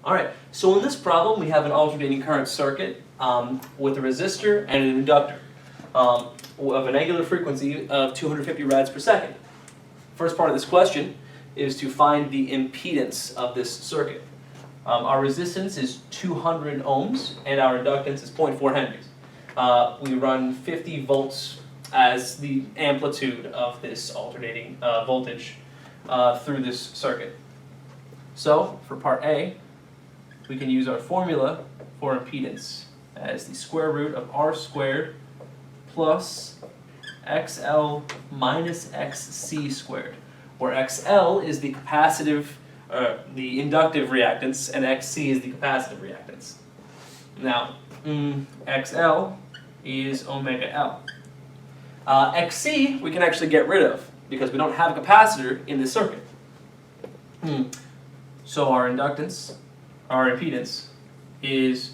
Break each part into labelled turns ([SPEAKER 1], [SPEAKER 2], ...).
[SPEAKER 1] All right, so in this problem, we have an alternating current circuit with a resistor and an inductor of an angular frequency of 250 rads per second. First part of this question is to find the impedance of this circuit. Our resistance is 200 ohms and our inductance is 0.4 henries. We run 50 volts as the amplitude of this alternating voltage through this circuit. So for part A, we can use our formula for impedance as the square root of R squared plus XL minus XC squared, where XL is the the inductive reactance and XC is the capacitive reactance. Now, XL is omega L. XC we can actually get rid of because we don't have a capacitor in this circuit. So our impedance is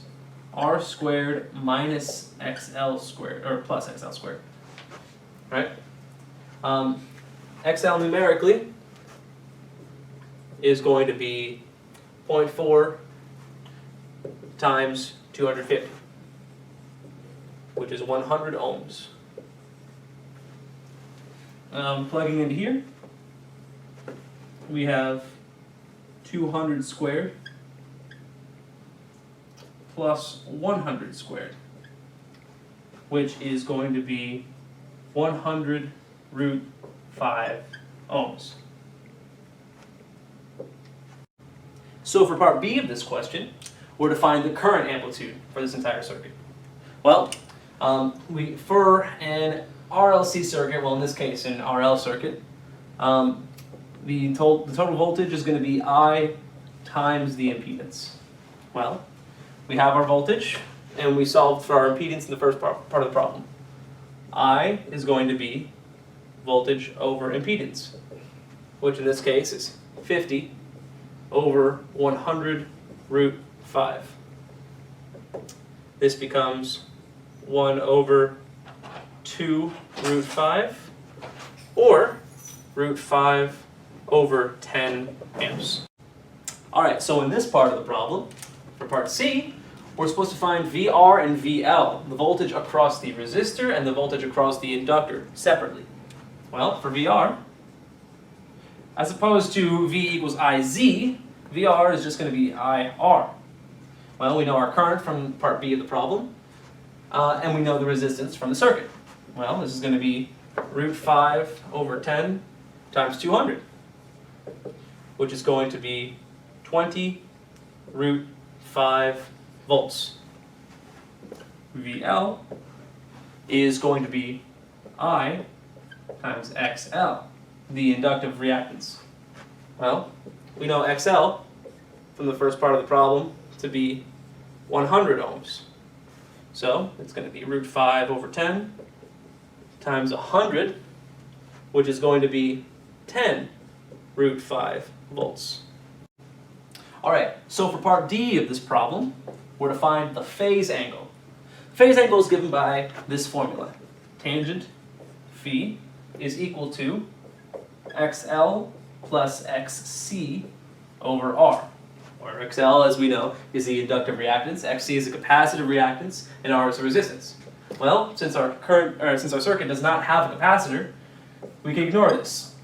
[SPEAKER 1] R squared minus XL squared, or plus XL squared, right? XL numerically is going to be 0.4 times 250, which is 100 ohms. Plugging into here, we have 200 squared plus 100 squared, which is going to be 100 root 5 ohms. So for part B of this question, we're to find the current amplitude for this entire circuit. Well, for an RLC circuit, well in this case an RL circuit, the total voltage is going to be I times the impedance. Well, we have our voltage, and we solved for our impedance in the first part of the problem. I is going to be voltage over impedance, which in this case is 50 over 100 root 5. This becomes 1 over 2 root 5, or root 5 over 10 amps. Alright, so in this part of the problem, for part C, we're supposed to find VR and VL, the voltage across the resistor and the voltage across the inductor, separately. Well, for VR, as opposed to V equals IZ, VR is just going to be IR. Well, we know our current from part B of the problem, and we know the resistance from the circuit. Well, this is going to be root 5 over 10 times 200, which is going to be 20 root 5 volts. VL is going to be I times XL, the inductive reactance. Well, we know XL from the first part of the problem to be 100 ohms. So it's going to be root 5 over 10 times 100, which is going to be 10 root 5 volts. Alright, so for part D of this problem, we're to find the phase angle. Phase angle is given by this formula. Tangent phi is equal to XL plus XC over R, where XL, as we know, is the inductive reactance, XC is the capacitive reactance, and R is the resistance. Well, since our circuit does not have a capacitor, we can ignore this.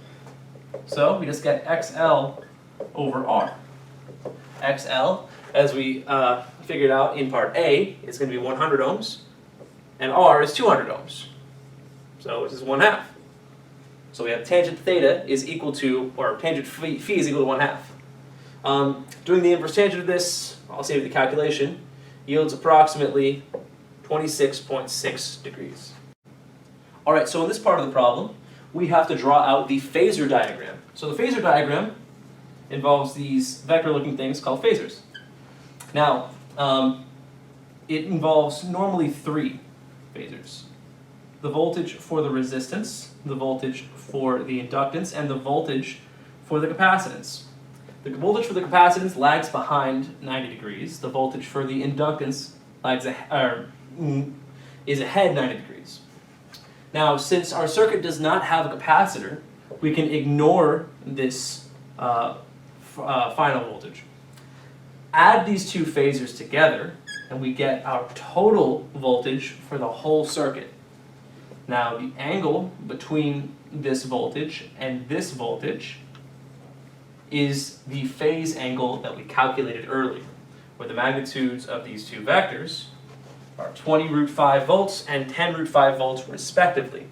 [SPEAKER 1] So we just get XL over R. XL, as we figured out in part A, is going to be 100 ohms, and R is 200 ohms. So this is 1/2. So we have tangent theta is equal to, or tangent phi is equal to 1/2. Doing the inverse tangent of this, I'll save the calculation, yields approximately 26.6 degrees. Alright, so in this part of the problem, we have to draw out the phasor diagram. So the phasor diagram involves these vector-looking things called phasors. Now, it involves normally 3 phasors. The voltage for the resistance, the voltage for the inductance, and the voltage for the capacitance. The voltage for the capacitance lags behind 90 degrees. The voltage for the inductance is ahead 90 degrees. Now, since our circuit does not have a capacitor, we can ignore this final voltage. add these two phasors together, and we get our total voltage for the whole circuit. Now, the angle between this voltage and this voltage is the phase angle that we calculated earlier, where the magnitudes of these two vectors are 20 root 5 volts and 10 root 5 volts respectively.